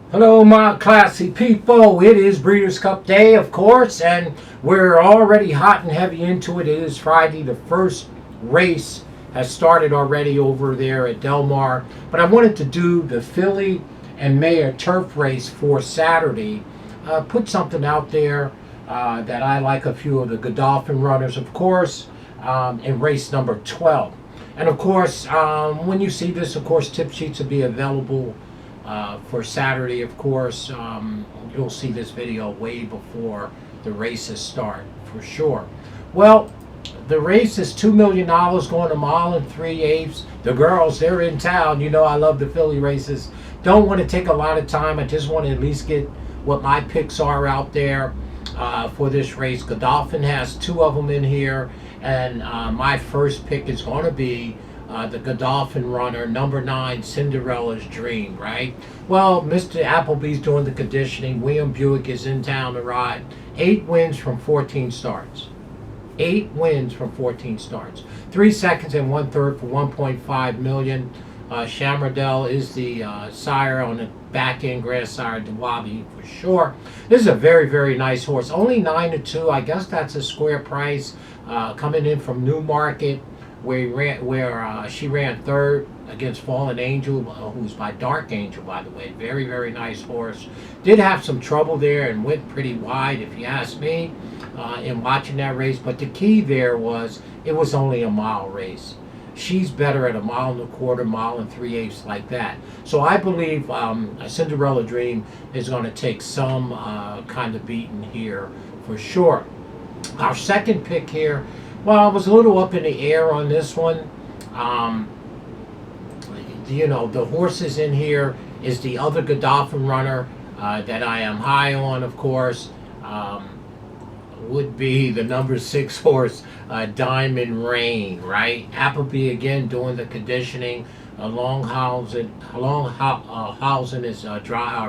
Hello, my classy people. It is Breeders' Cup Day, of course, and we're already hot and heavy into it. It is Friday. The first race has started already over there at Del Mar. But I wanted to do the Philly and Mare turf race for Saturday. Put something out there that I like a few of the Godolphin runners, of course, in race number 12. And of course, when you see this, of course, tip sheets will be available for Saturday, of course. You'll see this video way before the races start, for sure. Well, the race is $2 million going a mile and 3/8. The girls, they're in town. You know I love the Philly races. Don't want to take a lot of time. I just want to at least get what my picks are out there for this race. Godolphin has two of them in here, and my first pick is going to be the Godolphin runner, number 9, Cinderella's Dream, right? Well, Mr. Appleby's doing the conditioning. William Buick is in town to ride. 8 wins from 14 starts. 8 wins from 14 starts. 3 seconds and 1/3 for 1.5 million. Shamardell is the sire on the back end, grass sire Dwabi for sure. This is a very, very nice horse. Only 9-2. I guess that's a square price. Coming in from Newmarket, where she ran third against Fallen Angel, who's by Dark Angel, by the way. Very, very nice horse. Did have some trouble there and went pretty wide, if you ask me, in watching that race. But the key there was it was only a mile race. She's better at a 1.25 mile and 3/8 like that. So I believe a Cinderella Dream is going to take some kind of beating here for sure. Our second pick here, well, I was a little up in the air on this one. The horses in here is the other Godolphin runner that I am high on, of course. Would be the number 6 horse, Diamond Rain, right? Appleby again doing the conditioning. Longhausen is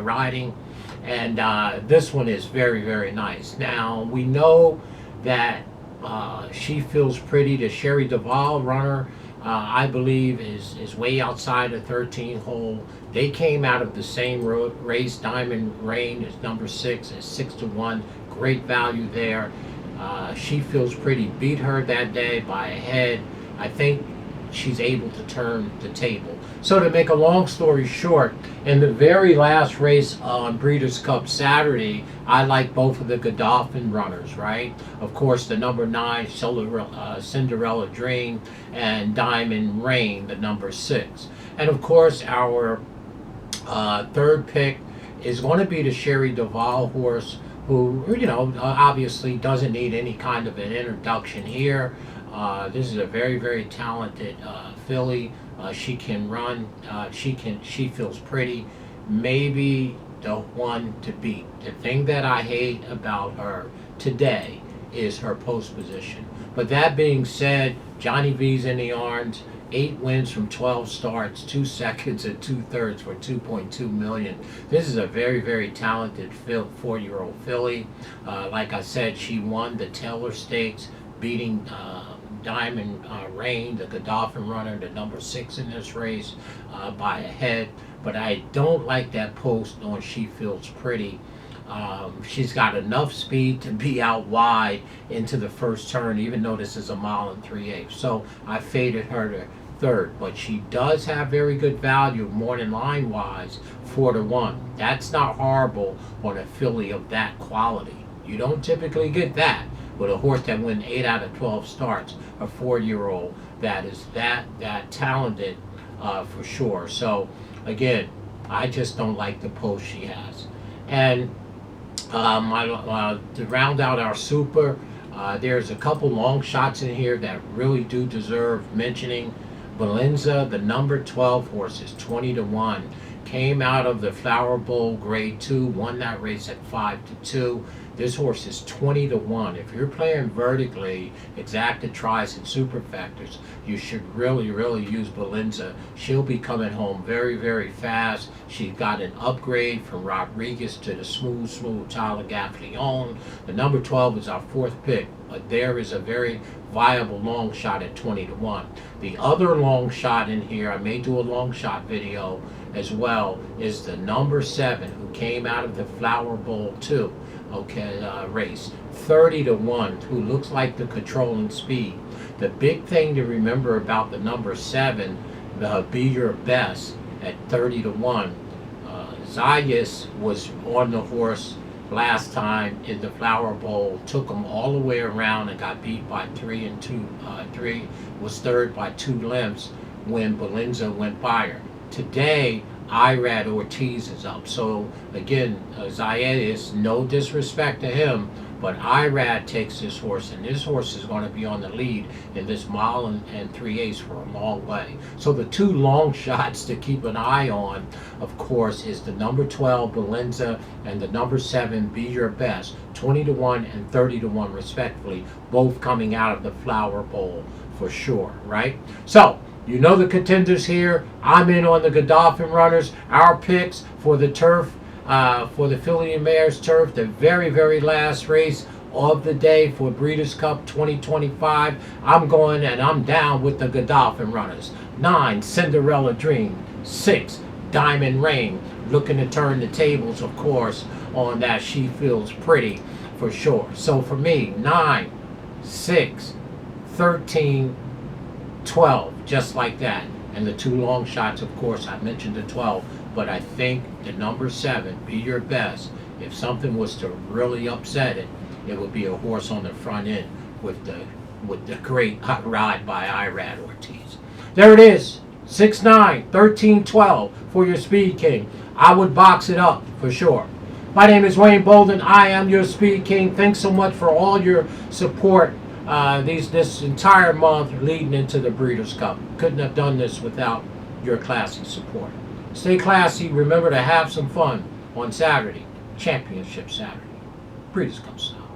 riding, and this one is very, very nice. Now we know that She Feels Pretty, the Sherry Duvall runner, I believe is way outside the 13 hole. They came out of the same race. Diamond Rain is number 6 at 6-1. Great value there. She Feels Pretty beat her that day by a head. I think she's able to turn the table. So to make a long story short, in the very last race on Breeders' Cup Saturday, I like both of the Godolphin runners, right? Of course, the number 9, Cinderella Dream, and Diamond Rain, the number 6. And of course, our third pick is going to be the Sherry Duvall horse, who, obviously doesn't need any kind of an introduction here. This is a very, very talented filly. She can run. She feels pretty. Maybe the one to beat. The thing that I hate about her today is her post position. But that being said, Johnny V's in the arms. 8 wins from 12 starts, 2 seconds and 2/3 for 2.2 million. This is a very, very talented 4-year-old filly. Like I said, she won the Taylor Stakes, beating Diamond Rain, the Godolphin runner, the number 6 in this race, by a head. But I don't like that post on She Feels Pretty. She's got enough speed to be out wide into the first turn, even though this is a mile and 3/8. So I faded her to third. But she does have very good value, morning line wise, 4-1. That's not horrible on a filly of that quality. You don't typically get that with a horse that wins 8 out of 12 starts, a 4-year-old that is that talented for sure. So again, I just don't like the post she has. And to round out our super, there's a couple long shots in here that really do deserve mentioning. Valenza, the number 12 horse, is 20-1. Came out of the Flower Bowl Grade 2, won that race at 5-2. This horse is 20-1. If you're playing vertically, exacta tries and super factors, you should really, really use Valenza. She'll be coming home very, very fast. She got an upgrade from Rodriguez to the smooth Tyler Gaffleon. The number 12 is our 4th pick, but there is a very viable long shot at 20-1. The other long shot in here, I may do a long shot video as well is the number 7 who came out of the Flower Bowl 2, okay, race. 30-1, who looks like the controlling speed. The big thing to remember about the number 7, Be Your Best, at 30-1. Zayas was on the horse last time in the Flower Bowl, took him all the way around and got beat by 3 and 2. 3 was third by 2 lengths when Belinza went by her. Today, Irad Ortiz is up. So again, Zayas, no disrespect to him, but Irad takes this horse, and this horse is going to be on the lead in this mile and 3/8 for a long way. So the 2 long shots to keep an eye on, of course, is the number 12 Belinza and the number 7 Be Your Best, 20-1 and 30-1 respectively, both coming out of the Flower Bowl for sure, right? So you know the contenders here. I'm in on the Godolphin runners. Our picks for the turf, for the Filly and Mare's turf, the very, very last race of the day for Breeders' Cup 2025. I'm going and I'm down with the Godolphin runners. 9, Cinderella Dream. 6, Diamond Rain. Looking to turn the tables, of course, on that She Feels Pretty for sure. So for me, 9, 6, 13, 12, just like that. And the 2 long shots, of course, I mentioned the 12, but I think the number 7, Be Your Best, if something was to really upset it, it would be a horse on the front end with the great hot ride by Irad Ortiz. There it is, 6, 9, 13, 12 for your Speed King. I would box it up for sure. My name is Wayne Bolden. I am your Speed King. Thanks so much for all your support this entire month leading into the Breeders' Cup. Couldn't have done this without your classy support. Stay classy. Remember to have some fun on Saturday, Championship Saturday, Breeders' Cup style.